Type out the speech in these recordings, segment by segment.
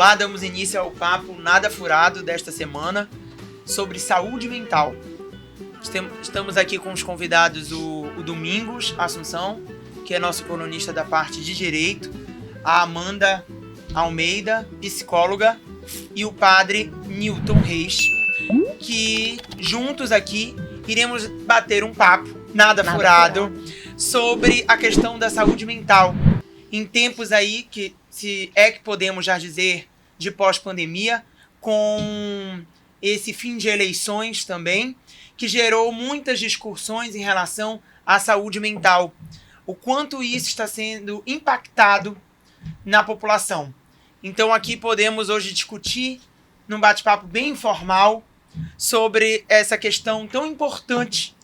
Olá, damos início ao papo nada furado desta semana sobre saúde mental. Estamos aqui com os convidados o Domingos Assunção, que é nosso colunista da parte de Direito, a Amanda Almeida, psicóloga, e o padre Newton Reis, que juntos aqui iremos bater um papo nada furado sobre a questão da saúde mental. Em tempos aí que, se é que podemos já dizer, de pós-pandemia, com esse fim de eleições também, que gerou muitas discussões em relação à saúde mental. O quanto isso está sendo impactado na população. Então aqui podemos hoje discutir, num bate-papo bem informal, sobre essa questão tão importante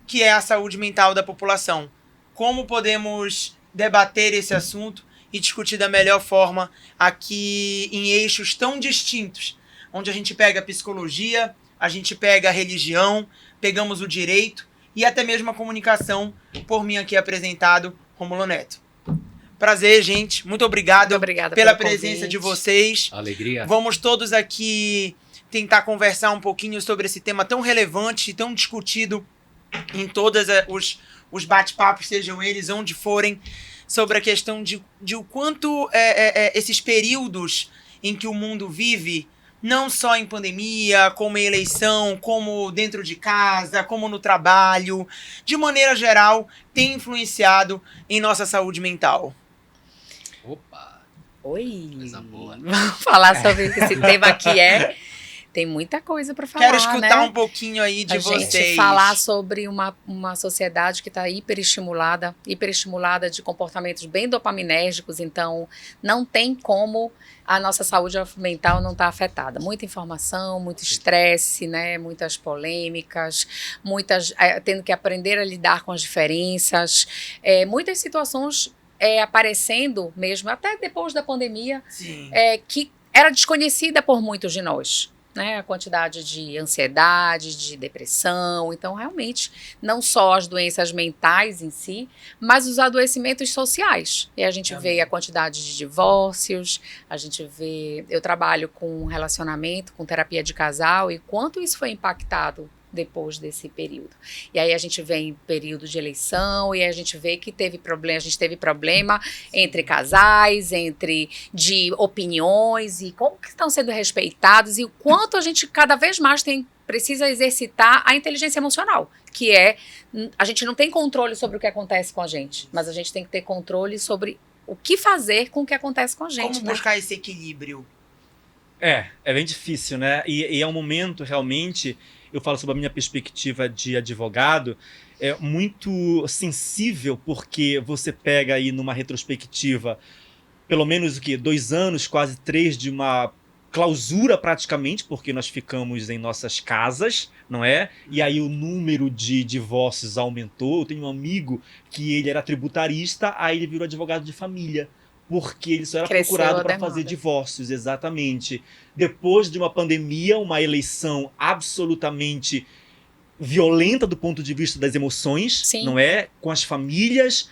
que é a saúde mental da população. Como podemos debater esse assunto e discutir da melhor forma aqui em eixos tão distintos, onde a gente pega a psicologia, a gente pega a religião, pegamos o direito e até mesmo a comunicação, por mim aqui apresentado, Rômulo Neto. Prazer, gente. Muito obrigado pela presença convite. De vocês. Alegria. Vamos todos aqui tentar conversar um pouquinho sobre esse tema tão relevante e tão discutido em todos os bate-papos, sejam eles onde forem, sobre a questão de o quanto esses períodos em que o mundo vive, não só em pandemia, como em eleição, como dentro de casa, como no trabalho, de maneira geral, tem influenciado em nossa saúde mental. Opa! Oi! Coisa boa. Vamos falar sobre esse tema que tem muita coisa para falar, Quero escutar um pouquinho aí de vocês. A gente falar sobre uma sociedade que está hiperestimulada de comportamentos bem dopaminérgicos, então não tem como a nossa saúde mental não estar afetada. Muita informação, muito estresse, né? Muitas polêmicas, tendo que aprender a lidar com as diferenças, muitas situações aparecendo mesmo, até depois da pandemia, que era desconhecida por muitos de nós. Né, a quantidade de ansiedade, de depressão. Então, realmente, não só as doenças mentais em si, mas os adoecimentos sociais. E a gente vê a quantidade de divórcios, eu trabalho com relacionamento, com terapia de casal, e quanto isso foi impactado depois desse período. E aí a gente vem em período de eleição e a gente vê que a gente teve problema entre casais, de opiniões e como que estão sendo respeitados e o quanto a gente cada vez mais precisa exercitar a inteligência emocional, que a gente não tem controle sobre o que acontece com a gente, mas a gente tem que ter controle sobre o que fazer com o que acontece com a gente. Como buscar esse equilíbrio? É bem difícil, né? E é um momento realmente, eu falo sobre a minha perspectiva de advogado, é muito sensível, porque você pega aí numa retrospectiva, pelo menos 2 anos, quase 3, de uma clausura praticamente, porque nós ficamos em nossas casas, não é? E aí o número de divórcios aumentou. Eu tenho um amigo que ele era tributarista, aí ele virou advogado de família, porque ele só era procurado para fazer divórcios, exatamente. Depois de uma pandemia, uma eleição absolutamente violenta do ponto de vista das emoções, Sim. não é? Com as famílias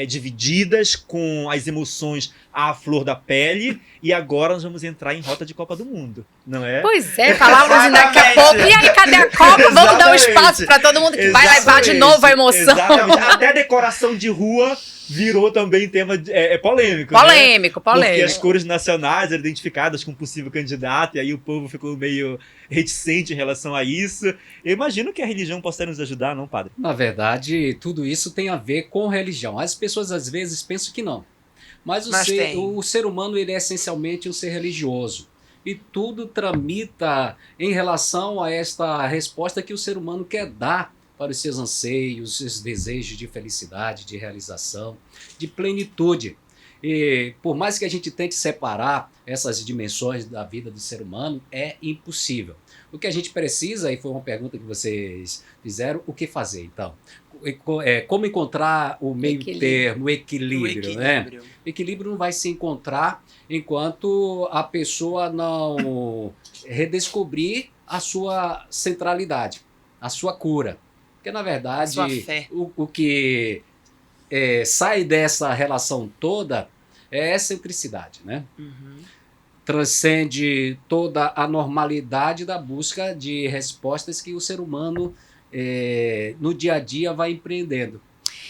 divididas, com as emoções à flor da pele, e agora nós vamos entrar em rota de Copa do Mundo, não é? Pois é, falávamos daqui a pouco, e aí, cadê a Copa? Vamos dar um espaço para todo mundo que vai levar de novo a emoção. Exatamente. Até a decoração de rua virou também tema polêmico. Polêmico. Porque as cores nacionais eram identificadas com um possível candidato, e aí o povo ficou meio reticente em relação a isso. Eu imagino que a religião possa nos ajudar, não, padre? Na verdade, tudo isso tem a ver com religião. As pessoas às vezes pensam que não. Mas o ser humano, ele é essencialmente um ser religioso. E tudo tramita em relação a esta resposta que o ser humano quer dar para os seus anseios, os seus desejos de felicidade, de realização, de plenitude. E por mais que a gente tente separar essas dimensões da vida do ser humano, é impossível. O que a gente precisa, e foi uma pergunta que vocês fizeram, o que fazer então? Como encontrar o meio termo, o equilíbrio, né? O equilíbrio não vai se encontrar enquanto a pessoa não redescobrir a sua centralidade, a sua cura. Porque, na verdade, o que sai dessa relação toda é excentricidade, né? Uhum. transcende toda a normalidade da busca de respostas que o ser humano no dia a dia vai empreendendo.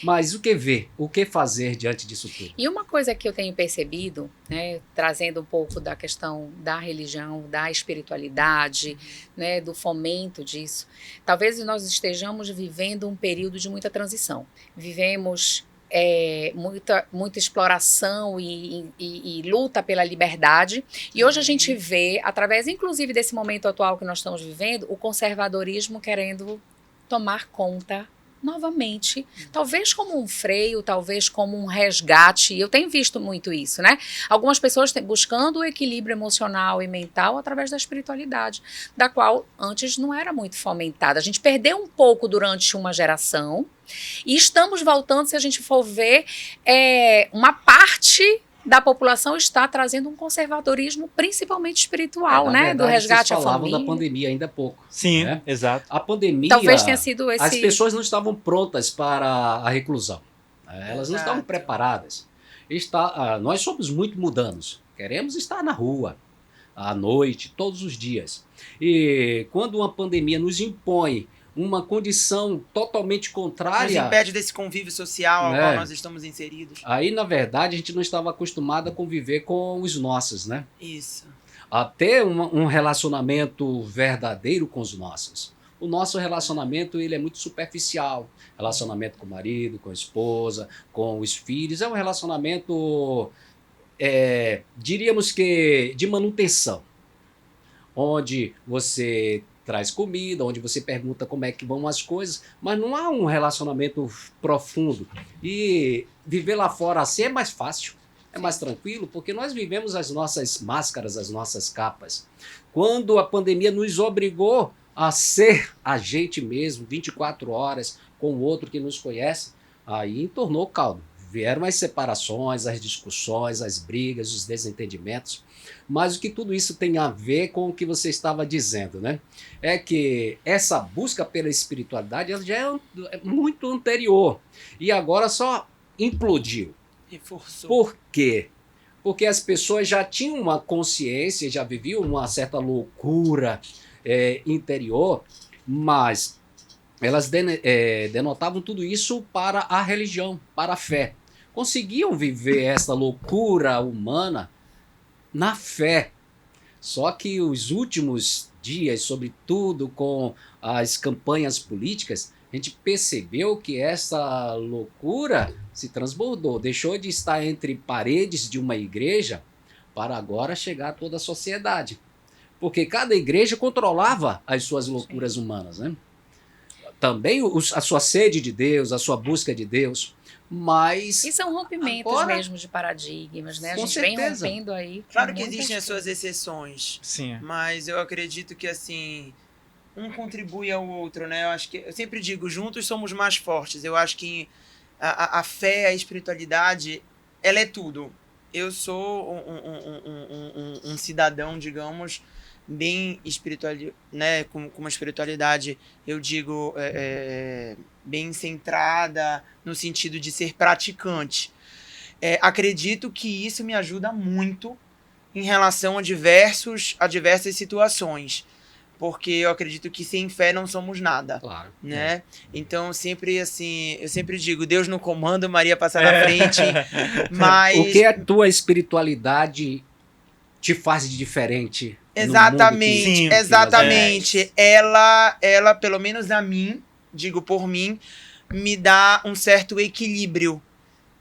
Mas o que ver? O que fazer diante disso tudo? E uma coisa que eu tenho percebido, né, trazendo um pouco da questão da religião, da espiritualidade, né, do fomento disso, talvez nós estejamos vivendo um período de muita transição. Vivemos muita exploração e luta pela liberdade. E hoje a gente vê, através inclusive desse momento atual que nós estamos vivendo, o conservadorismo querendo tomar conta novamente, talvez como um freio, talvez como um resgate. Eu tenho visto muito isso, né? Algumas pessoas buscando o equilíbrio emocional e mental através da espiritualidade, da qual antes não era muito fomentada. A gente perdeu um pouco durante uma geração e estamos voltando, se a gente for ver, uma parte da população está trazendo um conservadorismo, principalmente espiritual, né? Verdade, do resgate à família. Vocês falavam da pandemia ainda há pouco. Sim, né? exato. A pandemia, talvez tenha sido esse... as pessoas não estavam prontas para a reclusão. Elas não estavam preparadas. Nós somos muito mundanos. Queremos estar na rua, à noite, todos os dias. E quando uma pandemia nos impõe uma condição totalmente contrária... Nos impede desse convívio social ao qual nós estamos inseridos. Aí, na verdade, a gente não estava acostumado a conviver com os nossos, né? Isso. A ter um relacionamento verdadeiro com os nossos. O nosso relacionamento, ele é muito superficial. Relacionamento com o marido, com a esposa, com os filhos. É um relacionamento, diríamos que, de manutenção. Onde você traz comida, onde você pergunta como é que vão as coisas, mas não há um relacionamento profundo. E viver lá fora assim é mais fácil, é mais tranquilo, porque nós vivemos as nossas máscaras, as nossas capas. Quando a pandemia nos obrigou a ser a gente mesmo, 24 horas, com o outro que nos conhece, aí entornou o caldo. Vieram as separações, as discussões, as brigas, os desentendimentos. Mas o que tudo isso tem a ver com o que você estava dizendo, né? É que essa busca pela espiritualidade ela já é muito anterior. E agora só implodiu. Reforçou. Por quê? Porque as pessoas já tinham uma consciência, já viviam uma certa loucura interior, mas elas denotavam tudo isso para a religião, para a fé. Conseguiam viver essa loucura humana na fé. Só que os últimos dias, sobretudo com as campanhas políticas, a gente percebeu que essa loucura se transbordou, deixou de estar entre paredes de uma igreja para agora chegar a toda a sociedade. Porque cada igreja controlava as suas loucuras humanas, né? Também a sua sede de Deus, a sua busca de Deus, mas... E são rompimentos agora, mesmo de paradigmas, né? A gente certeza. Vem rompendo aí. Claro que existem as suas exceções. Sim. Mas eu acredito que, assim, um contribui ao outro, né? Eu sempre digo, juntos somos mais fortes. Eu acho que a fé, a espiritualidade, ela é tudo. Eu sou um cidadão, digamos, bem espiritual, né, com uma espiritualidade, eu digo, bem centrada no sentido de ser praticante. Acredito que isso me ajuda muito em relação a diversas situações, porque eu acredito que sem fé não somos nada, claro, né? Então sempre assim, eu sempre digo, Deus no comando, Maria passa na frente, mas o que a tua espiritualidade te faz de diferente? Exatamente, Sim, exatamente. Ela, pelo menos a mim, digo por mim, me dá um certo equilíbrio,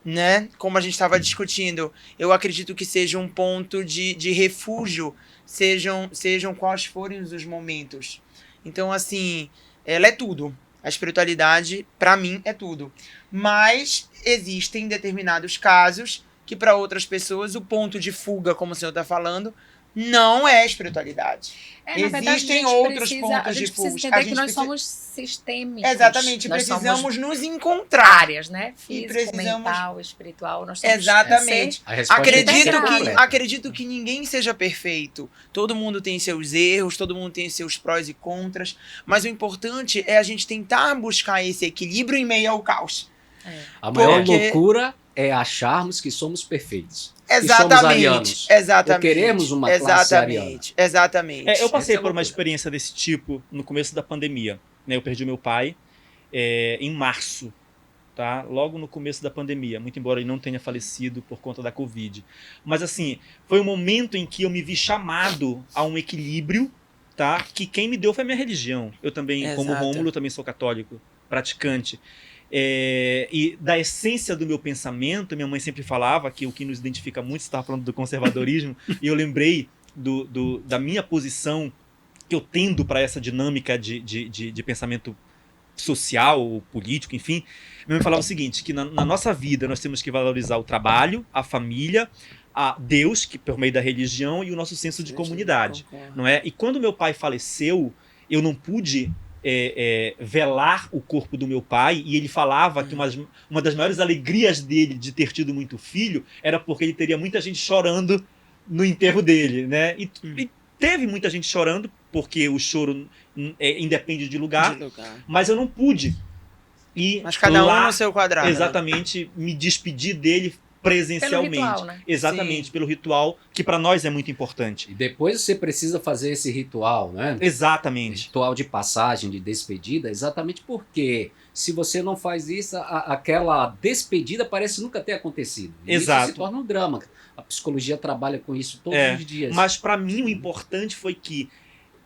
né? Como a gente estava discutindo, eu acredito que seja um ponto de refúgio, sejam quais forem os momentos. Então, assim, ela é tudo. A espiritualidade, para mim, é tudo. Mas existem determinados casos que, para outras pessoas, o ponto de fuga, como o senhor está falando, não é espiritualidade. Existem outros pontos de fuga. A gente precisa entender que nós somos sistêmicos. Exatamente, nós precisamos nos encontrar. Áreas, né? Físico, mental, espiritual. Nós somos exatamente. Acredito acredito que ninguém seja perfeito. Todo mundo tem seus erros, todo mundo tem seus prós e contras. Mas o importante é a gente tentar buscar esse equilíbrio em meio ao caos. A maior loucura é acharmos que somos perfeitos. Exatamente. Que somos arianos. Exatamente. Ou queremos uma classe ariana. Exatamente. Eu passei Essa é por uma loucura. experiência desse tipo no começo da pandemia. Né? Eu perdi meu pai em março, tá? Logo no começo da pandemia, muito embora ele não tenha falecido por conta da Covid. Mas assim, foi um momento em que eu me vi chamado a um equilíbrio, tá? Que quem me deu foi a minha religião. Eu também, como Exato. Rômulo, também sou católico, praticante. E da essência do meu pensamento, minha mãe sempre falava que o que nos identifica muito, você estava falando do conservadorismo, e eu lembrei da minha posição que eu tendo para essa dinâmica de pensamento social ou político, enfim. Minha mãe falava o seguinte, que na nossa vida nós temos que valorizar o trabalho, a família, a Deus, que por meio da religião, e o nosso senso de comunidade. Não é? E quando meu pai faleceu, eu não pude velar o corpo do meu pai, e ele falava que uma das maiores alegrias dele de ter tido muito filho era porque ele teria muita gente chorando no enterro dele, né? E teve muita gente chorando, porque o choro independe de lugar, mas eu não pude. Mas cada um no seu quadrado. Exatamente, me despedir dele presencialmente. Pelo ritual, né? Exatamente, pelo ritual, que para nós é muito importante. E depois você precisa fazer esse ritual, né? Exatamente. Ritual de passagem, de despedida, exatamente porque se você não faz isso, aquela despedida parece nunca ter acontecido. E Exato. isso se torna um drama. A psicologia trabalha com isso todos os dias. Mas para mim o importante foi que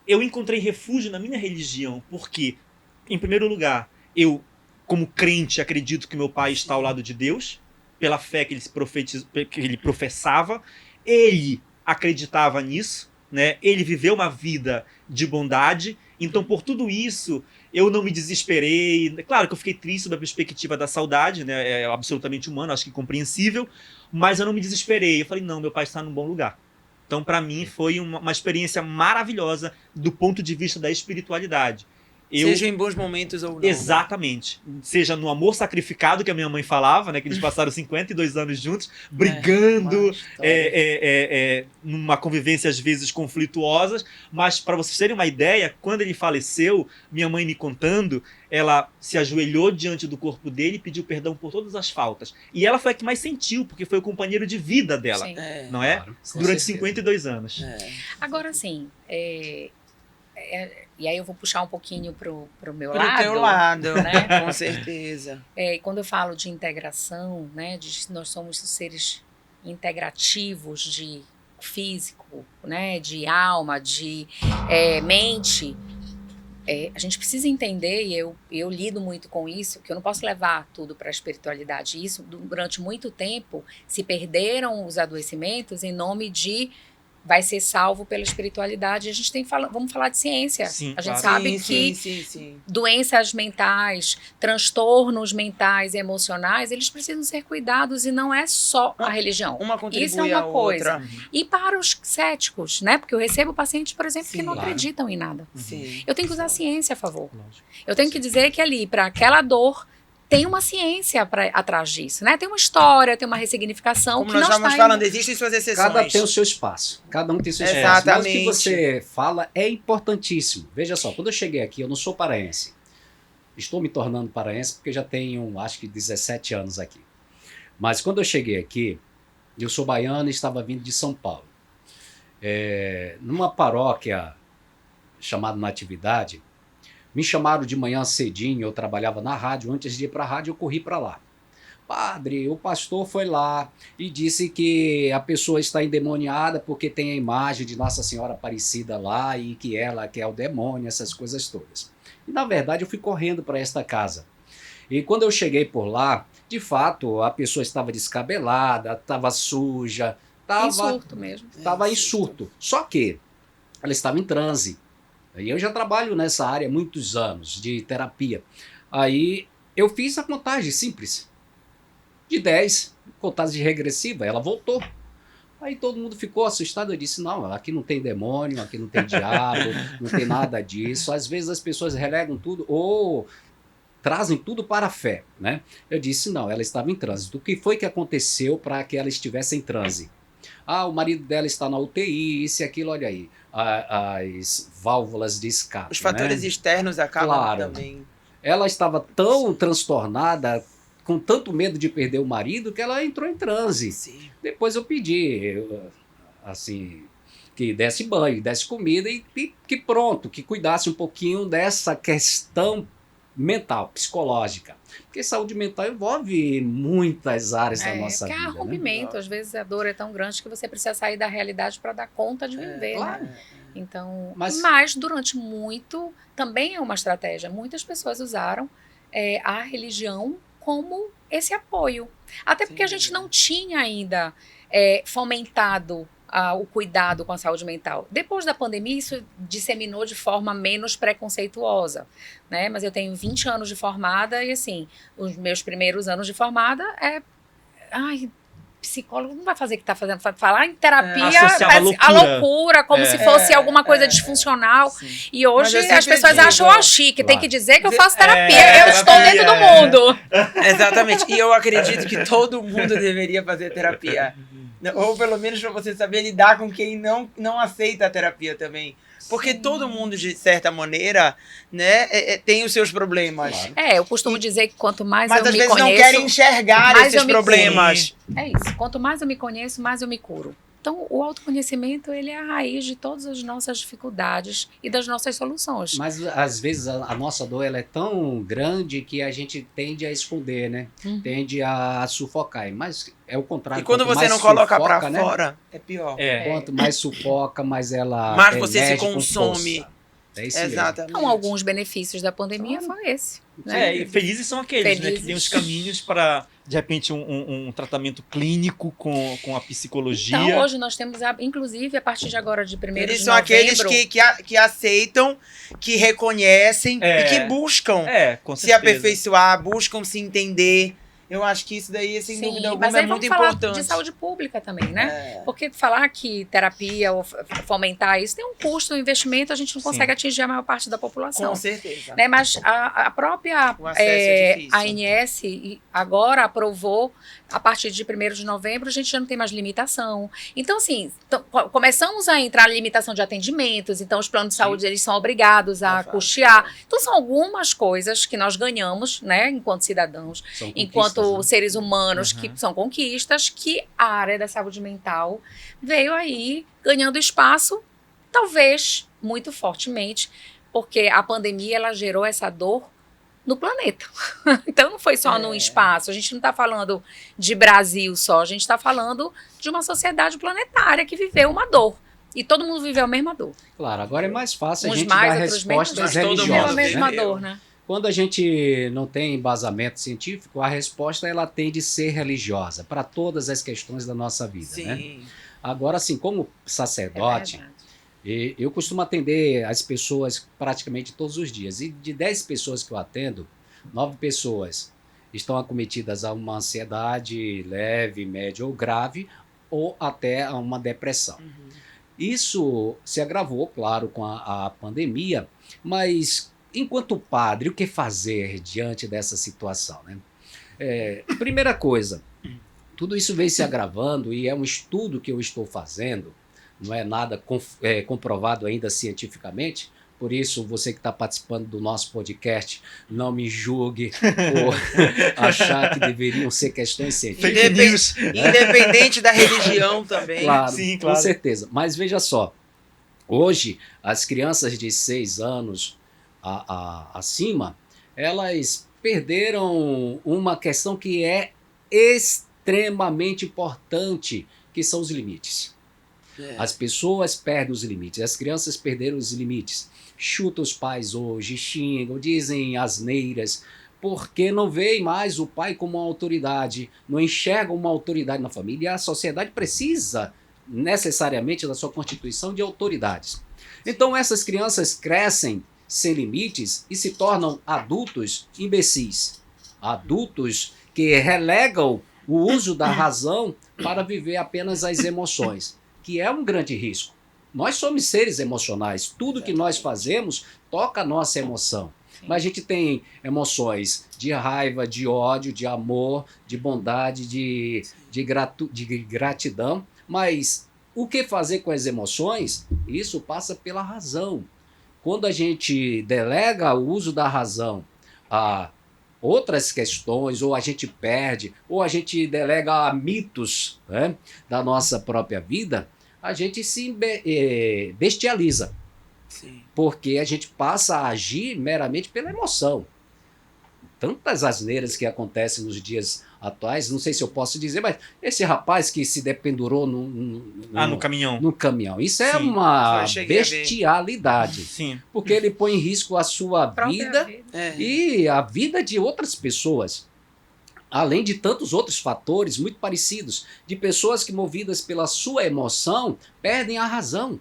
eu encontrei refúgio na minha religião, porque, em primeiro lugar, eu, como crente, acredito que meu pai está ao lado de Deus, pela fé que ele professava. Ele acreditava nisso, né? Ele viveu uma vida de bondade. Então, por tudo isso, eu não me desesperei. Claro que eu fiquei triste da perspectiva da saudade, né? É absolutamente humano, acho que compreensível, mas eu não me desesperei. Eu falei, não, meu pai está num bom lugar. Então, para mim, foi uma experiência maravilhosa do ponto de vista da espiritualidada. Seja em bons momentos ou não. Exatamente. Seja no amor sacrificado, que a minha mãe falava, né? Que eles passaram 52 anos juntos, brigando, numa convivência às vezes conflituosas. Mas, para vocês terem uma ideia, quando ele faleceu, minha mãe me contando, ela se ajoelhou diante do corpo dele e pediu perdão por todas as faltas. E ela foi a que mais sentiu, porque foi o companheiro de vida dela. Sim. Não é? Claro, Durante 52 anos. Agora, assim, e aí eu vou puxar um pouquinho pro meu Pro lado. teu lado, né? Com certeza. Quando eu falo de integração, né, nós somos seres integrativos de físico, né, de alma, de mente. A gente precisa entender, e eu lido muito com isso, que eu não posso levar tudo para a espiritualidade. Isso, durante muito tempo, se perderam os adoecimentos em nome de vai ser salvo pela espiritualidade. A gente vamos falar de ciência. Sim, a gente claro. sabe que Sim. doenças mentais, transtornos mentais e emocionais, eles precisam ser cuidados e não é só a religião. Uma contribui Isso é uma a coisa. outra. E para os céticos, né? Porque eu recebo pacientes, por exemplo, que não claro. acreditam em nada. Sim. Eu tenho que usar a ciência a favor. Lógico. Eu tenho que dizer que ali, para aquela dor, tem uma ciência atrás disso, né? Tem uma história, tem uma ressignificação. Como que nós não estamos está falando, existem suas exceções. Cada tem o seu espaço. Cada um tem o seu espaço. Exatamente. Mas o que você fala é importantíssimo. Veja só, quando eu cheguei aqui, eu não sou paraense. Estou me tornando paraense porque já tenho, acho que 17 anos aqui. Mas quando eu cheguei aqui, eu sou baiano e estava vindo de São Paulo. Numa paróquia chamada Natividade, me chamaram de manhã cedinho, eu trabalhava na rádio, antes de ir para a rádio eu corri para lá. Padre, o pastor foi lá e disse que a pessoa está endemoniada porque tem a imagem de Nossa Senhora Aparecida lá e que ela quer o demônio, essas coisas todas. E na verdade eu fui correndo para esta casa. E quando eu cheguei por lá, de fato, a pessoa estava descabelada, estava suja, em surto mesmo. Estava em surto. Só que ela estava em transe. E eu já trabalho nessa área há muitos anos de terapia. Aí eu fiz a contagem simples. De 10, contagem regressiva, ela voltou. Aí todo mundo ficou assustado. Eu disse, não, aqui não tem demônio, aqui não tem diabo, não tem nada disso. Às vezes as pessoas relegam tudo ou trazem tudo para a fé, né? Eu disse, não, ela estava em transe. O que foi que aconteceu para que ela estivesse em transe? O marido dela está na UTI, isso e aquilo, olha aí. As válvulas de escape. Os fatores externos acabam também. Ela estava tão transtornada com tanto medo de perder o marido que ela entrou em transe. Sim. Depois eu pedi, assim, que desse banho, desse comida e que pronto, que cuidasse um pouquinho dessa questão mental, psicológica. Porque saúde mental envolve muitas áreas da nossa vida. Porque há rompimento, às vezes a dor é tão grande que você precisa sair da realidade para dar conta de viver, claro. né? Então, Mas durante muito, também é uma estratégia. Muitas pessoas usaram a religião como esse apoio. Até porque a gente não tinha ainda fomentado o cuidado com a saúde mental. Depois da pandemia, isso disseminou de forma menos preconceituosa, né? Mas eu tenho 20 anos de formada e, assim, os meus primeiros anos de formada psicólogo não vai fazer o que está fazendo. Falar em terapia, a loucura, como se fosse alguma coisa disfuncional. Sim. E hoje as pessoas acham chique. Tem que dizer que eu faço terapia. Eu estou dentro do mundo. Exatamente. E eu acredito que todo mundo deveria fazer terapia. Ou pelo menos para você saber lidar com quem não aceita a terapia também. Porque todo mundo, de certa maneira, né, tem os seus problemas. Claro. Eu costumo dizer que quanto mais eu me conheço... Mas às vezes não querem enxergar esses problemas. É isso. Quanto mais eu me conheço, mais eu me curo. Então, o autoconhecimento, ele é a raiz de todas as nossas dificuldades e das nossas soluções. Mas, às vezes, a nossa dor ela é tão grande que a gente tende a esconder, né? Tende a sufocar. Mas é o contrário. E quando você não coloca pra fora, é pior. Quanto mais sufoca, mais ela mais você se consome. Exatamente. Então, alguns benefícios da pandemia foi esse. Né? E felizes são aqueles, né, que tem os caminhos para, de repente, um tratamento clínico com a psicologia. Então, hoje nós temos, inclusive, a partir de agora, de 1º de novembro... Eles são aqueles que aceitam, que reconhecem e que buscam se aperfeiçoar, buscam se entender. Eu acho que isso daí, sem dúvida alguma, é muito importante. Falar de saúde pública também, né? Porque falar que terapia ou fomentar isso tem um custo, um investimento, a gente não consegue atingir a maior parte da população. Com certeza. Né? Mas a própria ANS agora aprovou, a partir de 1º de novembro, a gente já não tem mais limitação. Então, assim, começamos a entrar na limitação de atendimentos, então os planos de saúde eles são obrigados a custear. Então, são algumas coisas que nós ganhamos, né, enquanto cidadãos, enquanto seres humanos, que são conquistas, que a área da saúde mental veio aí ganhando espaço, talvez muito fortemente, porque a pandemia ela gerou essa dor no planeta. Então não foi só no espaço, a gente não está falando de Brasil só, a gente está falando de uma sociedade planetária que viveu uma dor. E todo mundo viveu a mesma dor. Claro, agora é mais fácil a gente dar respostas religiosas, a mesma dor, né? Quando a gente não tem embasamento científico, a resposta ela tem de ser religiosa para todas as questões da nossa vida. Sim. Né? Agora, assim, como sacerdote, eu costumo atender as pessoas praticamente todos os dias. E de 10 pessoas que eu atendo, 9 pessoas estão acometidas a uma ansiedade leve, média ou grave, ou até a uma depressão. Isso se agravou, claro, com a pandemia, mas enquanto padre, o que fazer diante dessa situação? Né? Primeira coisa, tudo isso vem se agravando e é um estudo que eu estou fazendo, não é nada comprovado ainda cientificamente, por isso você que está participando do nosso podcast, não me julgue por achar que deveriam ser questões científicas. Independente da religião também. Claro, sim, claro. Com certeza. Mas veja só, hoje as crianças de 6 anos acima, elas perderam uma questão que é extremamente importante, que são os limites. As pessoas perdem os limites, as crianças perderam os limites. Chutam os pais hoje, xingam, dizem asneiras, porque não veem mais o pai como uma autoridade, não enxergam uma autoridade na família, e a sociedade precisa necessariamente da sua constituição de autoridades. Então essas crianças crescem sem limites e se tornam adultos imbecis, adultos que relegam o uso da razão para viver apenas as emoções, que é um grande risco. Nós somos seres emocionais, tudo que nós fazemos toca a nossa emoção. Mas a gente tem emoções de raiva, de ódio, de amor, de bondade, de gratidão, mas o que fazer com as emoções? Isso passa pela razão. Quando a gente delega o uso da razão a outras questões, ou a gente perde, ou a gente delega a mitos, né, da nossa própria vida, a gente se bestializa. Sim. Porque a gente passa a agir meramente pela emoção. Tantas asneiras que acontecem nos dias atuais, não sei se eu posso dizer, mas esse rapaz que se dependurou no caminhão. No caminhão. Isso é Sim, uma bestialidade. Sim. Porque ele põe em risco a sua vida e a vida de outras pessoas. Além de tantos outros fatores muito parecidos, de pessoas que, movidas pela sua emoção, perdem a razão.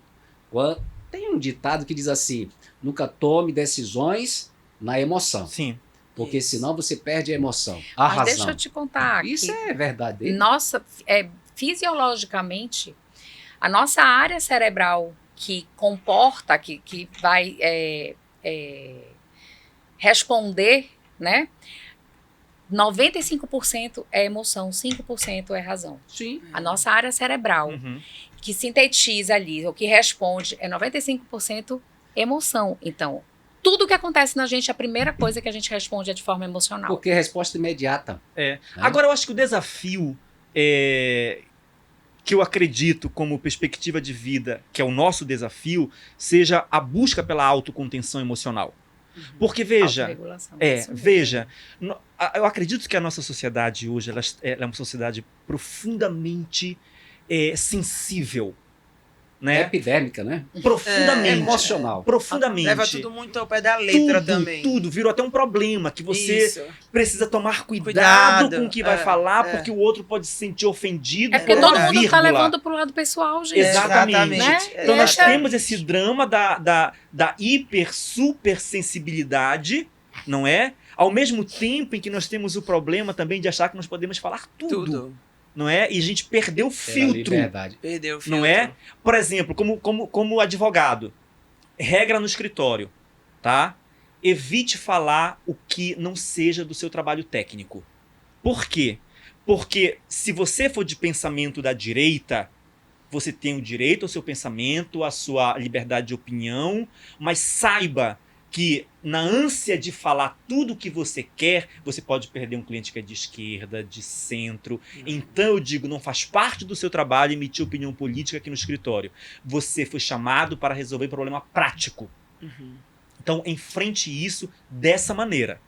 Tem um ditado que diz assim: nunca tome decisões na emoção. Sim. Porque senão você perde a emoção, Mas razão. deixa eu te contar. Isso é verdade. Nossa, fisiologicamente, a nossa área cerebral que comporta, que vai responder, né? 95% é emoção, 5% é razão. Sim. A nossa área cerebral, que sintetiza ali, o que responde, é 95% emoção. Então, tudo que acontece na gente, a primeira coisa que a gente responde é de forma emocional. Porque é resposta imediata. Agora, eu acho que o desafio que eu acredito como perspectiva de vida, que é o nosso desafio, seja a busca pela autocontenção emocional. Porque, veja, eu acredito que a nossa sociedade hoje ela é uma sociedade profundamente sensível. Né? Epidêmica, né? Profundamente. Emocional. Profundamente. Leva tudo muito ao pé da letra também. Tudo. Virou até um problema que você precisa tomar cuidado com o que vai falar, porque o outro pode se sentir ofendido. É porque todo mundo tá levando pro lado pessoal, gente. Exatamente. Né? Então nós temos esse drama da super sensibilidade, não é? Ao mesmo tempo em que nós temos o problema também de achar que nós podemos falar tudo. Não é? E a gente perdeu o filtro. Perdeu o filtro. Não é? Por exemplo, como advogado, regra no escritório, tá? Evite falar o que não seja do seu trabalho técnico. Por quê? Porque se você for de pensamento da direita, você tem o direito ao seu pensamento, à sua liberdade de opinião, mas saiba que na ânsia de falar tudo o que você quer, você pode perder um cliente que é de esquerda, de centro. Então eu digo, não faz parte do seu trabalho emitir opinião política aqui no escritório. Você foi chamado para resolver problema prático. Então enfrente isso dessa maneira.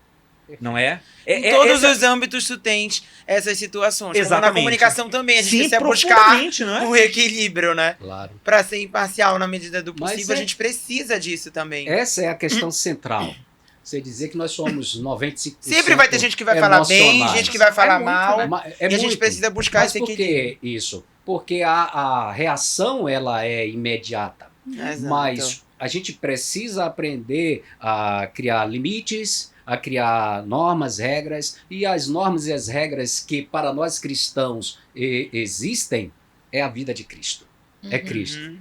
Não é? Em todos os âmbitos tu tens essas situações. Exatamente. Como na comunicação também, a gente precisa buscar um equilíbrio, né? Claro. Para ser imparcial na medida do possível, a gente precisa disso também. Essa é a questão central. Você dizer que nós somos 95%. Sempre vai ter gente que vai falar bem, gente que vai falar mal. Né? E a gente precisa buscar esse equilíbrio. Por que isso? Porque a reação ela é imediata. Exato. Mas a gente precisa aprender a criar limites, a criar normas, regras, e as normas e as regras que para nós cristãos existem é a vida de Cristo. É Cristo.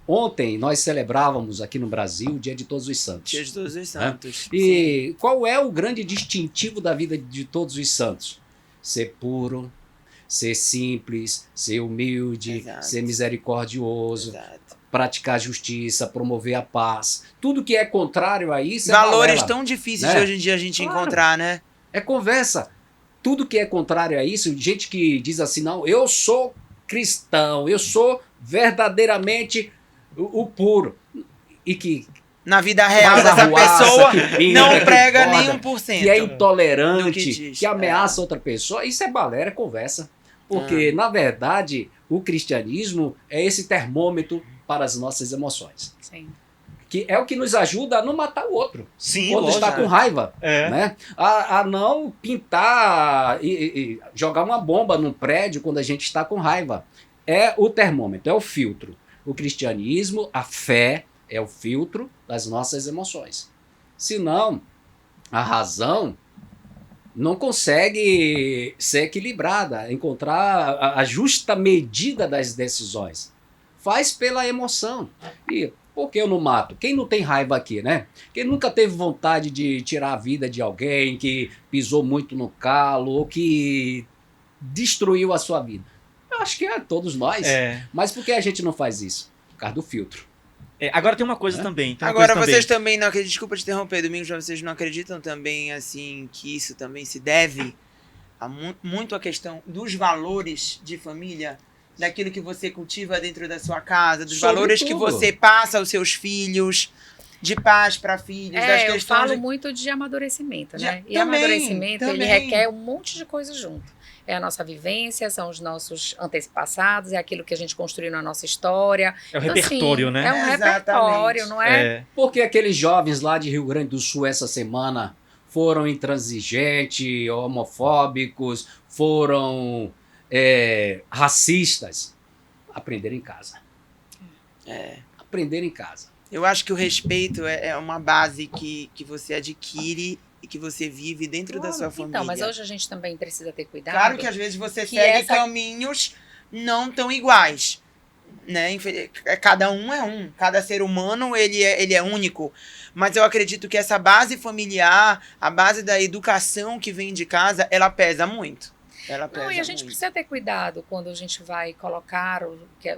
Ontem nós celebrávamos aqui no Brasil o Dia de Todos os Santos. Dia de Todos os Santos. Né? E qual é o grande distintivo da vida de todos os santos? Ser puro, ser simples, ser humilde, ser misericordioso. Praticar a justiça, promover a paz. Tudo que é contrário a isso valores tão difíceis de hoje em dia a gente encontrar, né? É conversa. Tudo que é contrário a isso, gente que diz assim, não, eu sou cristão, eu sou verdadeiramente o puro. E que na vida real dessa pessoa não prega nem 1%. Que é intolerante, que ameaça outra pessoa. Isso é balela, é conversa. Porque, na verdade, o cristianismo é esse termômetro para as nossas emoções. Sim. Que é o que nos ajuda a não matar o outro. Sim, quando está com raiva. Né? A não pintar e jogar uma bomba num prédio quando a gente está com raiva. É o termômetro, é o filtro. O cristianismo, a fé, é o filtro das nossas emoções. Senão, a razão não consegue ser equilibrada, encontrar a justa medida das decisões. Faz pela emoção. E por que eu não mato? Quem não tem raiva aqui, né? Quem nunca teve vontade de tirar a vida de alguém que pisou muito no calo ou que destruiu a sua vida? Eu acho que é todos nós. Mas por que a gente não faz isso? Por causa do filtro. Agora tem uma coisa também. Agora, vocês também não acreditam, desculpa te interromper, Domingos, vocês não acreditam também, assim, que isso também se deve a muito a questão dos valores de família, daquilo que você cultiva dentro da sua casa, dos valores que você passa aos seus filhos, de pais para filhos, das questões... Eu falo muito de amadurecimento, né? E amadurecimento, ele requer um monte de coisas junto. É a nossa vivência, são os nossos antepassados, é aquilo que a gente construiu na nossa história. É o repertório, né? É um repertório, não é? Porque aqueles jovens lá de Rio Grande do Sul essa semana foram intransigentes, homofóbicos, foram racistas. Aprenderam em casa. Aprenderam em casa. Eu acho que o respeito é uma base que você adquire e que você vive dentro da sua família. Então, mas hoje a gente também precisa ter cuidado. Claro que às vezes você segue caminhos não tão iguais, né? Cada um é um, cada ser humano ele é único. Mas eu acredito que essa base familiar, a base da educação que vem de casa, ela pesa muito. E a gente precisa ter cuidado quando a gente vai colocar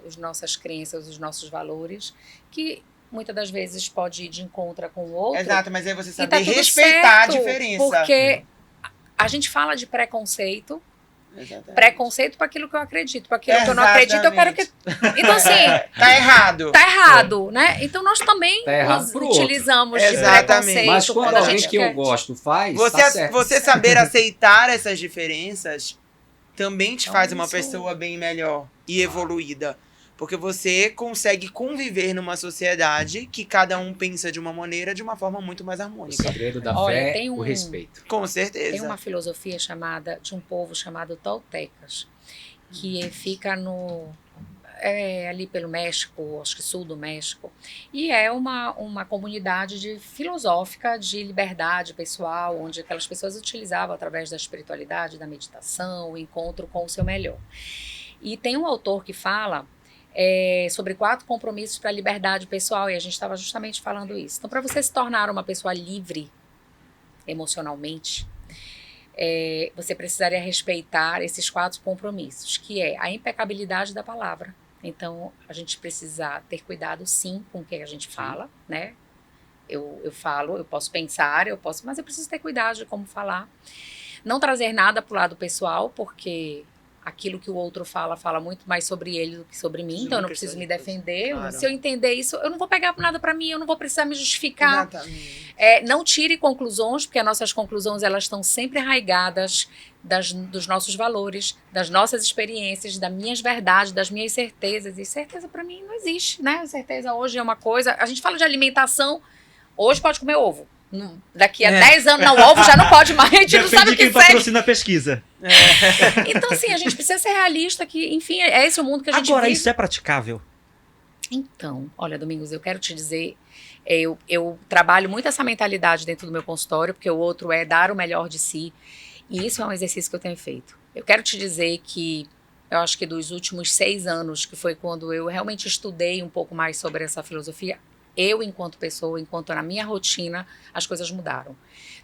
as nossas crenças, os nossos valores, que muitas das vezes pode ir de encontro com o outro. Exato, mas aí você saber respeitar a diferença. Porque a gente fala de preconceito. Exatamente. Preconceito para aquilo que eu acredito. Para aquilo que eu não acredito, eu quero que... Então, assim... Tá errado. Tá errado, né? Então, nós também utilizamos de preconceito. Mas quando alguém que eu gosto faz, você saber aceitar essas diferenças também te faz uma pessoa bem melhor e evoluída. Porque você consegue conviver numa sociedade que cada um pensa de uma maneira, de uma forma muito mais harmônica. O segredo da fé é o respeito. Com certeza. Tem uma filosofia de um povo chamado Toltecas, que fica ali pelo México, acho que sul do México, e é uma comunidade filosófica de liberdade pessoal, onde aquelas pessoas utilizavam através da espiritualidade, da meditação, o encontro com o seu melhor. E tem um autor que fala sobre 4 compromissos para a liberdade pessoal, e a gente estava justamente falando isso. Então, para você se tornar uma pessoa livre emocionalmente, você precisaria respeitar esses 4 compromissos, que é a impecabilidade da palavra. Então, a gente precisa ter cuidado, sim, com o que a gente fala, né? Eu falo, eu posso pensar, mas eu preciso ter cuidado de como falar. Não trazer nada para o lado pessoal, porque aquilo que o outro fala muito mais sobre ele do que sobre mim, então eu não preciso me defender. Claro. Se eu entender isso, eu não vou pegar nada para mim, eu não vou precisar me justificar. Exatamente. Não tire conclusões, porque as nossas conclusões elas estão sempre arraigadas dos nossos valores, das nossas experiências, das minhas verdades, das minhas certezas. E certeza para mim não existe, né? Certeza hoje é uma coisa... A gente fala de alimentação, hoje pode comer ovo. Daqui a 10 anos, não, o ovo já não pode mais, a gente não sabe o que quem patrocina a pesquisa. Então, assim, a gente precisa ser realista, que, enfim, é esse o mundo que a gente Agora, vive. isso é praticável? Então, olha, Domingos, eu quero te dizer, eu trabalho muito essa mentalidade dentro do meu consultório, porque o outro é dar o melhor de si, e isso é um exercício que eu tenho feito. Eu quero te dizer que, eu acho que dos últimos 6 anos, que foi quando eu realmente estudei um pouco mais sobre essa filosofia, eu, enquanto pessoa, enquanto na minha rotina, as coisas mudaram.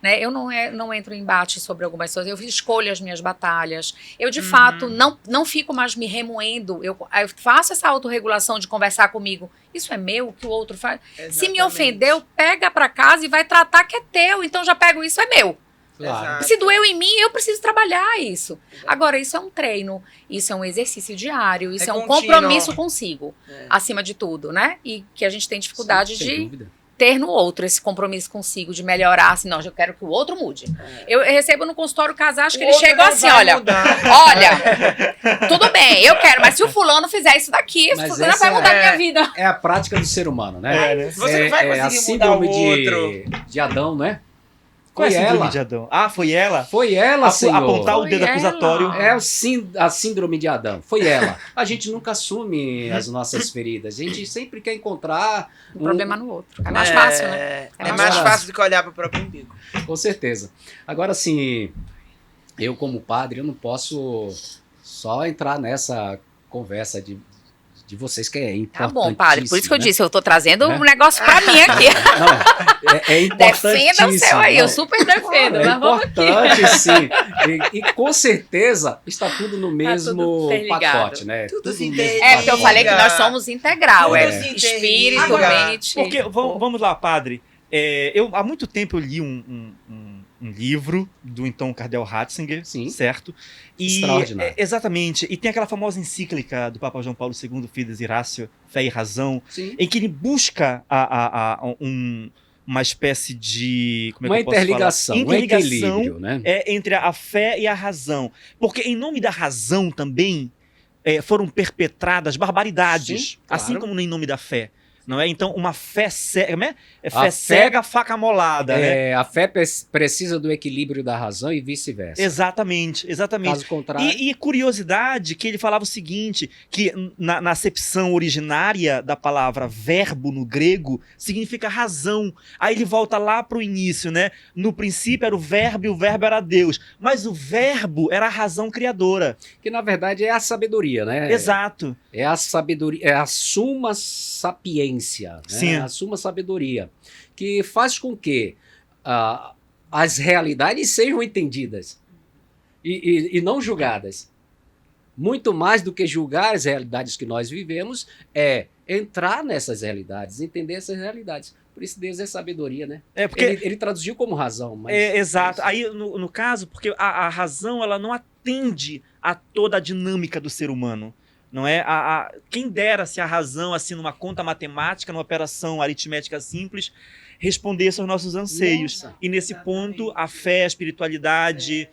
Né? Eu não entro em embate sobre algumas coisas, eu escolho as minhas batalhas. Eu, de fato, não fico mais me remoendo. Eu faço essa autorregulação de conversar comigo. Isso é meu, o que o outro faz. Exatamente. Se me ofendeu, pega pra casa e vai tratar que é teu. Então, já pego isso, é meu. Claro. Se doeu em mim, eu preciso trabalhar isso. Agora, isso é um treino, isso é um exercício diário, isso é um compromisso consigo, acima de tudo, né? E que a gente tem dificuldade de ter no outro esse compromisso consigo, de melhorar, assim, não, eu quero que o outro mude. Eu recebo no consultório casal, acho que ele chegou assim, olha, tudo bem, eu quero, mas se o fulano fizer isso daqui, o fulano vai mudar a minha vida. É a prática do ser humano, né? Você não vai conseguir mudar o outro. De Adão, né? Qual é a síndrome de Adão? Ah, foi ela? Foi ela, senhor. Apontar o dedo acusatório. É a síndrome de Adão. Foi ela. A gente nunca assume as nossas feridas. A gente sempre quer encontrar um problema no outro. É mais fácil, né? É mais fácil do que olhar para o próprio umbigo. Com certeza. Agora, assim, eu como padre, eu não posso só entrar nessa conversa de de vocês, que é importantíssimo. Tá bom, padre. Por isso que eu né? disse, eu tô trazendo um negócio pra mim aqui. Não, é importantíssimo. Defenda o seu aí, eu super defendo. É mas vamos aqui. importante, sim. E com certeza está tudo no mesmo tudo interligado. pacote, né? Tudo se no interliga. mesmo É, porque eu falei que nós Amiga. somos integral. Tudo É se interliga. espírito, Agora, mente. Porque, vamos lá, padre. Há muito tempo eu li um livro do então Cardeal Ratzinger, Sim. certo? Extraordinário. Exatamente. E tem aquela famosa encíclica do Papa João Paulo II, Fides e Ratio, Fé e Razão, Sim. em que ele busca uma espécie de... Como é Uma que eu posso interligação, falar? um equilíbrio, né? Entre a fé e a razão. Porque em nome da razão também foram perpetradas barbaridades, Sim, claro. assim como em nome da fé. Não é? Então, uma fé cega, né? A Fé cega, faca molada, né? A fé precisa do equilíbrio da razão e vice-versa. Exatamente, exatamente. Caso contrário, E curiosidade que ele falava o seguinte, que na acepção originária da palavra verbo no grego, significa razão. Aí ele volta lá para o início, né? No princípio era o verbo e o verbo era Deus. Mas o verbo era a razão criadora. que na verdade é a sabedoria, né? Exato. É a sabedoria, é a suma sapiência, né? Sim. A suma sabedoria, que faz com que as realidades sejam entendidas e não julgadas. Muito mais do que julgar as realidades que nós vivemos, é entrar nessas realidades, entender essas realidades. Por isso Deus é sabedoria, né? Porque Ele traduziu como razão. Mas exato. Aí, no caso, porque a razão ela não atende a toda a dinâmica do ser humano. Não é? Quem dera se a razão, assim, numa conta matemática, numa operação aritmética simples, respondesse aos nossos anseios. Nossa. E nesse ponto, a fé, a espiritualidade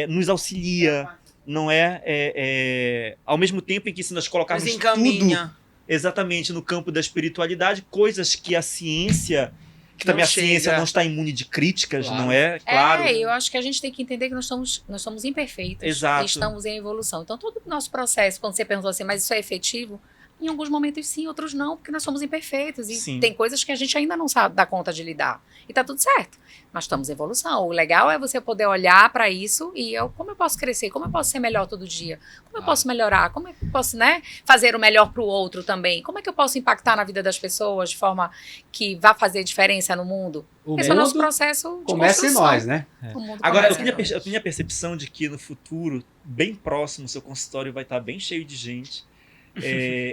nos auxilia, não é? Ao mesmo tempo em que se nós colocarmos Nos tudo encaminha. exatamente no campo da espiritualidade, coisas que a ciência, que também Não a ciência chega. não está imune de críticas, Claro. não é? Claro. Eu acho que a gente tem que entender que nós somos imperfeitos. Exato. E estamos em evolução. Então, todo o nosso processo, quando você perguntou assim, mas isso é efetivo? Em alguns momentos sim, outros não, porque nós somos imperfeitos. E Sim. tem coisas que a gente ainda não sabe dar conta de lidar. E tá tudo certo. Mas estamos em evolução. O legal é você poder olhar para isso e como eu posso crescer? Como eu posso ser melhor todo dia? Como eu posso melhorar? Como é que eu posso, fazer o melhor para o outro também? Como é que eu posso impactar na vida das pessoas de forma que vá fazer diferença no mundo? o Esse é o nosso mundo processo de começa em construção. nós, né? O mundo Agora, começa em nós. eu tenho a percepção de que no futuro, bem próximo, o seu consultório vai estar bem cheio de gente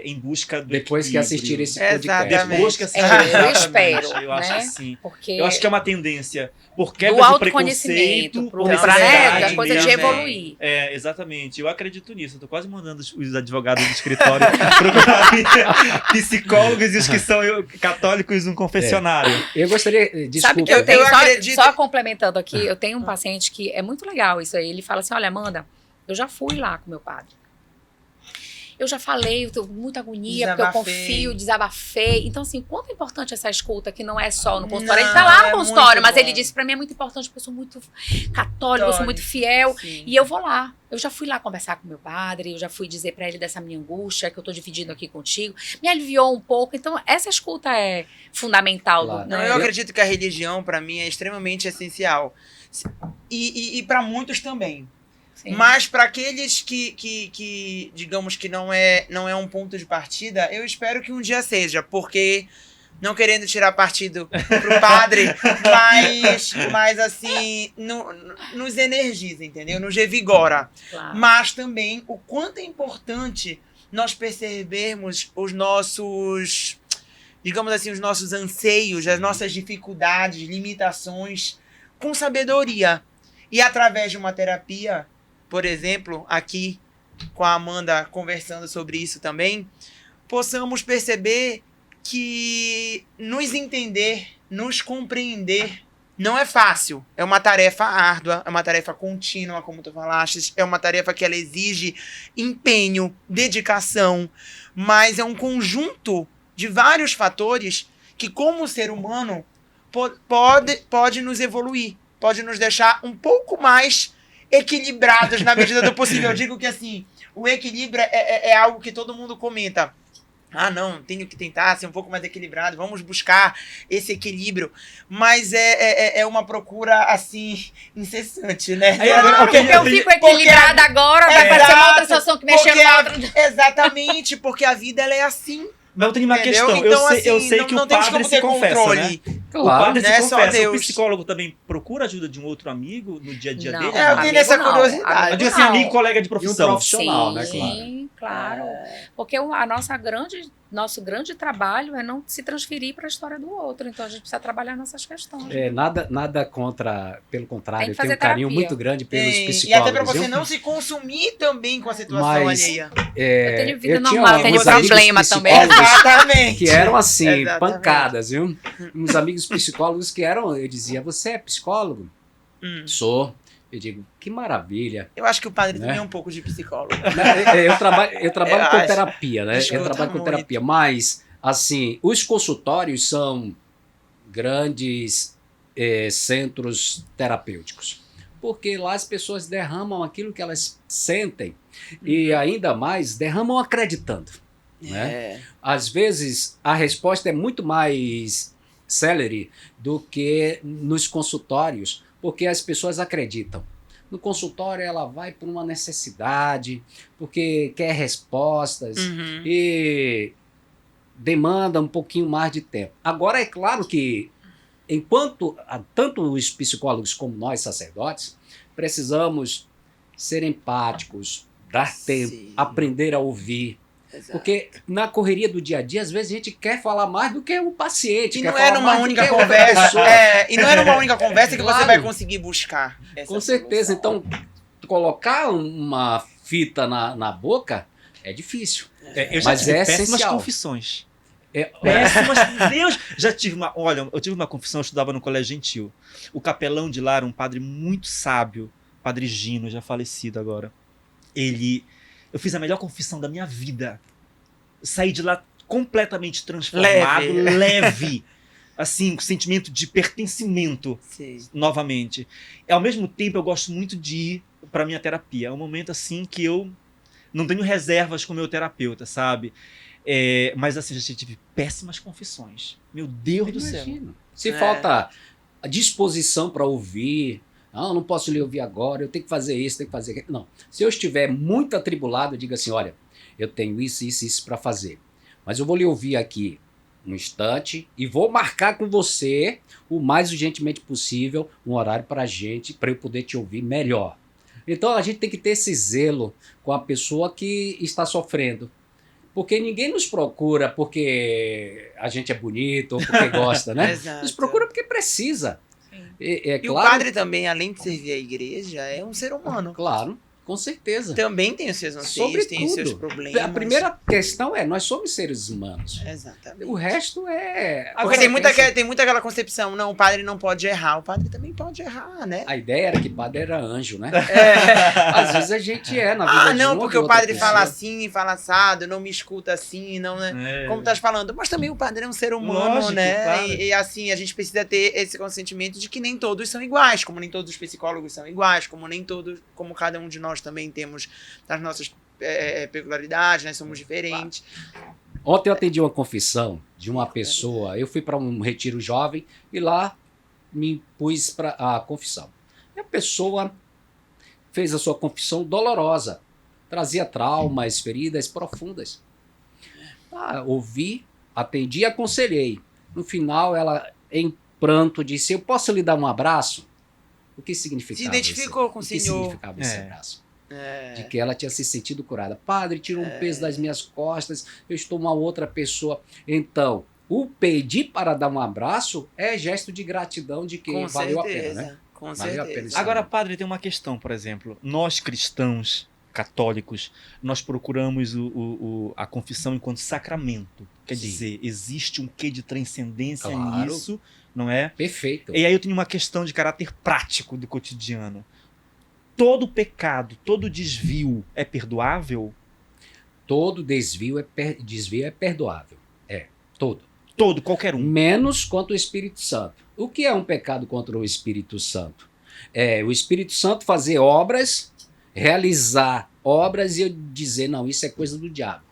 em busca do Depois que equilíbrio. assistir esse Exatamente. podcast. Depois que assistir, eu exatamente. espero, Eu acho né? que sim. Porque Eu acho que é uma tendência. Por do quebra de autoconhecimento, preconceito, por pra necessidade a coisa de mesmo. evoluir. Exatamente. Eu acredito nisso. Eu tô quase mandando os advogados do escritório procurarem psicólogos e os que são católicos no confessionário. Eu gostaria, desculpa, Sabe que eu tenho, Eu acredito- só complementando aqui, eu tenho um paciente que é muito legal isso aí. Ele fala assim, olha, Amanda, eu já fui lá com meu padre. Eu já falei, eu tô com muita agonia, porque eu confio, desabafei. Então, assim, quanto é importante essa escuta, que não é só no consultório. Não, Ele tá lá no é consultório, muito mas bom. ele disse, pra mim é muito importante, porque eu sou muito católico, eu sou muito fiel. Sim. E eu vou lá. Eu já fui lá conversar com meu padre, eu já fui dizer pra ele dessa minha angústia que eu tô dividindo aqui contigo. Me aliviou um pouco. Então, essa escuta é fundamental. Claro. Não, eu acredito que a religião, para mim, é extremamente essencial. E para muitos também. Sim. Mas para aqueles que digamos que não é um ponto de partida, eu espero que um dia seja, porque não querendo tirar partido pro padre, mas assim, nos energiza, entendeu? Nos revigora. Claro. Mas também o quanto é importante nós percebermos os nossos, digamos assim, os nossos anseios, as nossas dificuldades, limitações, com sabedoria. E através de uma terapia, por exemplo, aqui com a Amanda conversando sobre isso também, possamos perceber que nos entender, nos compreender, não é fácil. É uma tarefa árdua, é uma tarefa contínua, como tu falaste, é uma tarefa que ela exige empenho, dedicação, mas é um conjunto de vários fatores que, como ser humano, pode nos evoluir, pode nos deixar um pouco mais equilibrados na medida do possível. Eu digo que assim, o equilíbrio é algo que todo mundo comenta. Ah, não, tenho que tentar ser um pouco mais equilibrado, vamos buscar esse equilíbrio. Mas é uma procura, assim, incessante, né? Porque eu fico equilibrada agora, vai parecer uma outra situação que mexe Exatamente, porque a vida ela é assim. Mas eu tenho uma questão. Então, eu sei que o padre se confessa, né? Claro, o padre né? se confessa. O psicólogo também procura ajuda de um outro amigo no dia a dia dele? Eu tenho essa curiosidade. Eu digo assim, amigo, colega de profissão. E um profissional, sim, né? Sim, claro. Porque nosso grande trabalho é não se transferir para a história do outro. Então a gente precisa trabalhar nessas questões. Nada contra, pelo contrário, eu tenho um terapia. carinho muito grande pelos psicólogos. E até para você não se consumir também com a situação alheia. Eu tenho vida normal, tenho problema também. Exatamente. Que eram assim, pancadas, viu? Uns amigos psicólogos que eram, eu dizia, você é psicólogo? Sou. Eu digo, que maravilha. Eu acho que o padre também é um pouco de psicólogo. Eu trabalho com terapia, né? Escuta Eu trabalho com muito. terapia, mas, assim, os consultórios são grandes centros terapêuticos. Porque lá as pessoas derramam aquilo que elas sentem e ainda mais derramam acreditando. Né? Às vezes a resposta é muito mais célere do que nos consultórios, porque as pessoas acreditam. No consultório ela vai por uma necessidade, porque quer respostas e demanda um pouquinho mais de tempo. Agora é claro que enquanto tanto os psicólogos como nós sacerdotes precisamos ser empáticos, dar tempo, aprender a ouvir. Exato. Porque na correria do dia a dia, às vezes a gente quer falar mais do que o paciente. E não é numa única conversa. E não é numa única conversa que você vai conseguir buscar. Com certeza. Então, colocar uma fita na boca é difícil. Eu já tive péssimas confissões. Péssimas. Deus! Eu tive uma confissão, eu estudava no Colégio Gentil. O capelão de lá era um padre muito sábio, Padre Gino, já falecido agora. Eu fiz a melhor confissão da minha vida. Saí de lá completamente transformado, leve. Assim, com sentimento de pertencimento. Sim. Novamente. E, ao mesmo tempo, eu gosto muito de ir para minha terapia. É um momento assim que eu não tenho reservas com o meu terapeuta, sabe? Mas assim, já tive péssimas confissões. Meu Deus do céu. Se falta a disposição para ouvir... Não posso lhe ouvir agora, eu tenho que fazer isso, tenho que fazer aquilo. Não. Se eu estiver muito atribulado, eu digo assim, olha, eu tenho isso para fazer. Mas eu vou lhe ouvir aqui um instante e vou marcar com você o mais urgentemente possível um horário para eu poder te ouvir melhor. Então a gente tem que ter esse zelo com a pessoa que está sofrendo. Porque ninguém nos procura porque a gente é bonito ou porque gosta, né? Nos procura porque precisa. E claro, o padre também, além de servir a igreja, é um ser humano. Claro, com certeza. Também tem os seus anseios, tem os seus problemas. A primeira questão nós somos seres humanos. Exatamente. O resto é... Porque tem muita aquela concepção, não, o padre não pode errar. O padre também pode errar, né? A ideia era que o padre era anjo, né? Às vezes a gente na vida de não, porque o padre fala assim, fala assado, não me escuta assim, não, né? Como estás falando. Mas também o padre é um ser humano, lógico, né? Claro. E assim, a gente precisa ter esse consentimento de que nem todos são iguais, como nem todos os psicólogos são iguais, como cada um de nós também temos as nossas peculiaridades, né? Somos diferentes. Ontem eu atendi uma confissão de uma pessoa. Eu fui para um retiro jovem e lá me pus para a confissão. E a pessoa fez a sua confissão dolorosa. Trazia traumas, feridas profundas. Ouvi, atendi e aconselhei. No final, ela, em pranto, disse, eu posso lhe dar um abraço? O que significava se identificou com o Senhor. O que significava esse abraço? De que ela tinha se sentido curada. Padre, tirou um peso das minhas costas, eu estou uma outra pessoa. Então, o pedir para dar um abraço é gesto de gratidão de que valeu a pena, né? Com certeza. Agora, padre, tem uma questão, por exemplo. Nós cristãos católicos, nós procuramos a confissão enquanto sacramento. Quer dizer, existe um quê de transcendência nisso, não é? Perfeito. E aí eu tenho uma questão de caráter prático do cotidiano. Todo pecado, todo desvio é perdoável? Todo desvio é perdoável. Todo. Todo, qualquer um. Menos contra o Espírito Santo. O que é um pecado contra o Espírito Santo? O Espírito Santo fazer obras, realizar obras e eu dizer, não, isso é coisa do diabo.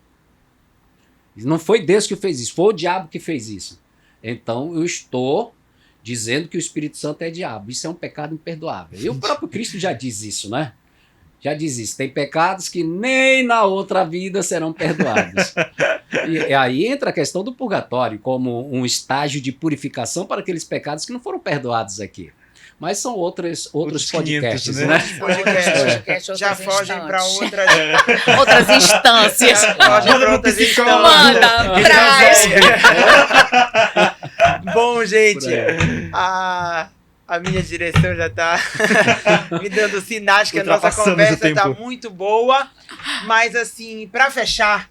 Não foi Deus que fez isso, foi o diabo que fez isso. Então eu estou dizendo que o Espírito Santo é diabo. Isso é um pecado imperdoável. E o próprio Cristo já diz isso, né? já diz isso, tem pecados que nem na outra vida serão perdoados. E aí entra a questão do purgatório como um estágio de purificação para aqueles pecados que não foram perdoados aqui. Mas são outros podcasts, 500, né? Podcast, já fogem para outras instâncias. Fogem para outras instâncias. Manda, traz. Bom, gente, a minha direção já tá me dando sinais que a nossa conversa tá muito boa. Mas, assim, para fechar,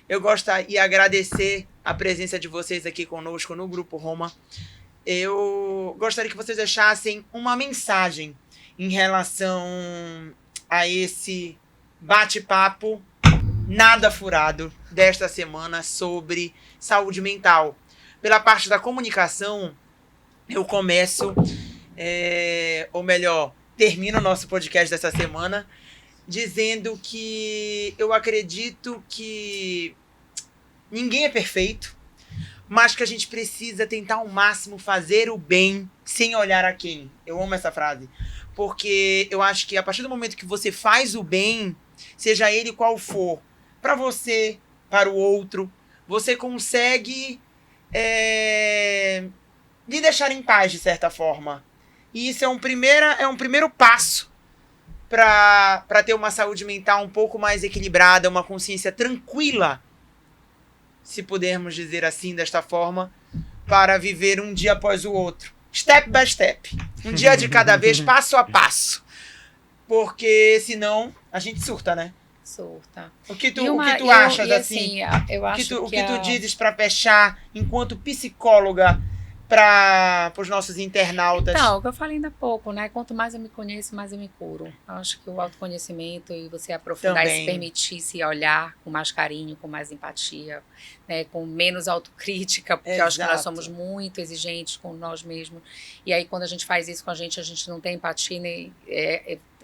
eu gostaria de agradecer a presença de vocês aqui conosco no Grupo Roma. Eu gostaria que vocês deixassem uma mensagem em relação a esse bate-papo nada furado desta semana sobre saúde mental. Pela parte da comunicação, eu começo, ou melhor, termino o nosso podcast dessa semana dizendo que eu acredito que ninguém é perfeito, mas que a gente precisa tentar ao máximo fazer o bem sem olhar a quem. Eu amo essa frase. Porque eu acho que a partir do momento que você faz o bem, seja ele qual for, para você, para o outro, você consegue lhe deixar em paz, de certa forma. E isso é um primeiro passo para ter uma saúde mental um pouco mais equilibrada, uma consciência tranquila, se pudermos dizer assim, desta forma, para viver um dia após o outro. Step by step. Um dia de cada vez, passo a passo. Porque senão a gente surta, né? Surta. O que tu achas, assim? Eu acho o que tu dizes para fechar, enquanto psicóloga, para os nossos internautas? Então, o que eu falei ainda há pouco, né? Quanto mais eu me conheço, mais eu me curo. Eu acho que o autoconhecimento e você aprofundar e se permitir se olhar com mais carinho, com mais empatia, né? Com menos autocrítica, porque eu acho que nós somos muito exigentes com nós mesmos. E aí, quando a gente faz isso com a gente não tem empatia, nem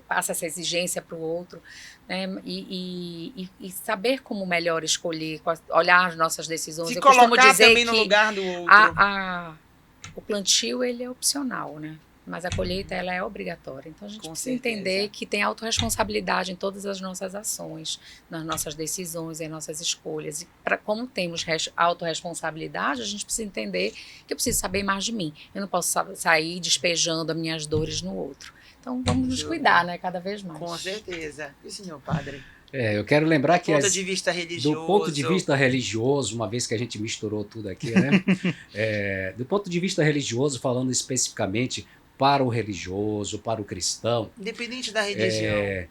passa essa exigência para o outro, né? E saber como melhor escolher, olhar as nossas decisões. Se colocar também no lugar do outro. O plantio, ele é opcional, né? Mas a colheita, ela é obrigatória. Então, a gente precisa entender que tem autorresponsabilidade em todas as nossas ações, nas nossas decisões, em nossas escolhas. E como temos autorresponsabilidade, a gente precisa entender que eu preciso saber mais de mim. Eu não posso sair despejando as minhas dores no outro. Então, vamos nos cuidar, né? Cada vez mais. Com certeza. E o senhor padre? Eu quero lembrar que do ponto de vista religioso, uma vez que a gente misturou tudo aqui, né? Do ponto de vista religioso, falando especificamente para o religioso, para o cristão. Independente da religião.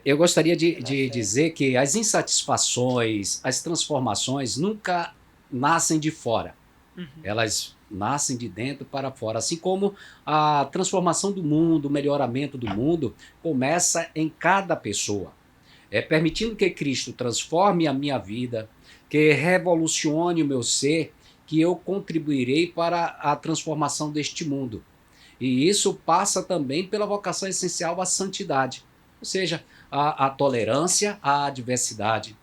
Eu gostaria de dizer que as insatisfações, as transformações nunca nascem de fora. Uhum. Elas nascem de dentro para fora. Assim como a transformação do mundo, o melhoramento do mundo, começa em cada pessoa. Permitindo que Cristo transforme a minha vida, que revolucione o meu ser, que eu contribuirei para a transformação deste mundo. E isso passa também pela vocação essencial à santidade, ou seja, a tolerância à diversidade,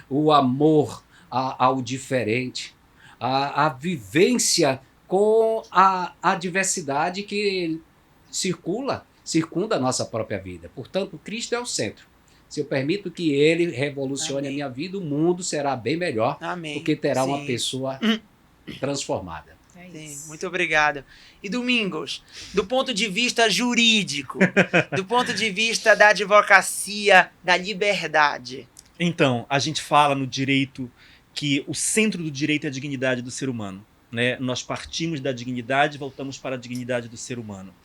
o amor ao diferente, a vivência com a diversidade que circunda a nossa própria vida. Portanto, Cristo é o centro. Se eu permito que ele revolucione a minha vida, o mundo será bem melhor, porque terá uma pessoa transformada. Sim, muito obrigado. E Domingos, do ponto de vista jurídico, do ponto de vista da advocacia, da liberdade. Então, a gente fala no direito que o centro do direito é a dignidade do ser humano, né? Nós partimos da dignidade e voltamos para a dignidade do ser humano.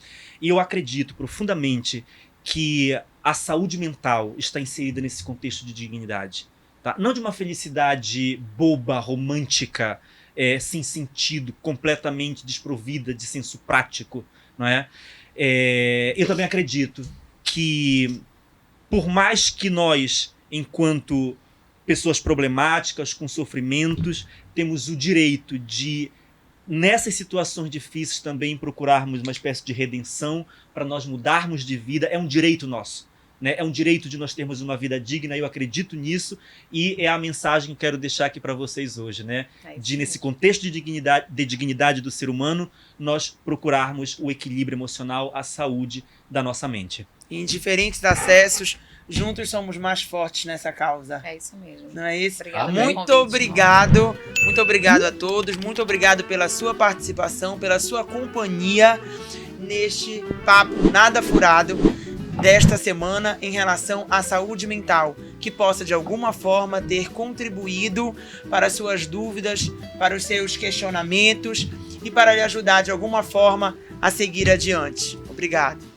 E eu acredito profundamente que a saúde mental está inserida nesse contexto de dignidade. Tá? Não de uma felicidade boba, romântica, sem sentido, completamente desprovida de senso prático. Não é? Eu também acredito que, por mais que nós, enquanto pessoas problemáticas, com sofrimentos, temos o direito de, nessas situações difíceis, também procurarmos uma espécie de redenção para nós mudarmos de vida. É um direito nosso. né? É um direito de nós termos uma vida digna, eu acredito nisso, e é a mensagem que eu quero deixar aqui para vocês hoje, né? De, nesse contexto de dignidade do ser humano, nós procurarmos o equilíbrio emocional, a saúde da nossa mente. Em diferentes acessos, juntos somos mais fortes nessa causa. É isso mesmo. Não é isso? Obrigada muito obrigado a todos, muito obrigado pela sua participação, pela sua companhia neste papo nada furado desta semana em relação à saúde mental, que possa de alguma forma ter contribuído para as suas dúvidas, para os seus questionamentos e para lhe ajudar de alguma forma a seguir adiante. Obrigado.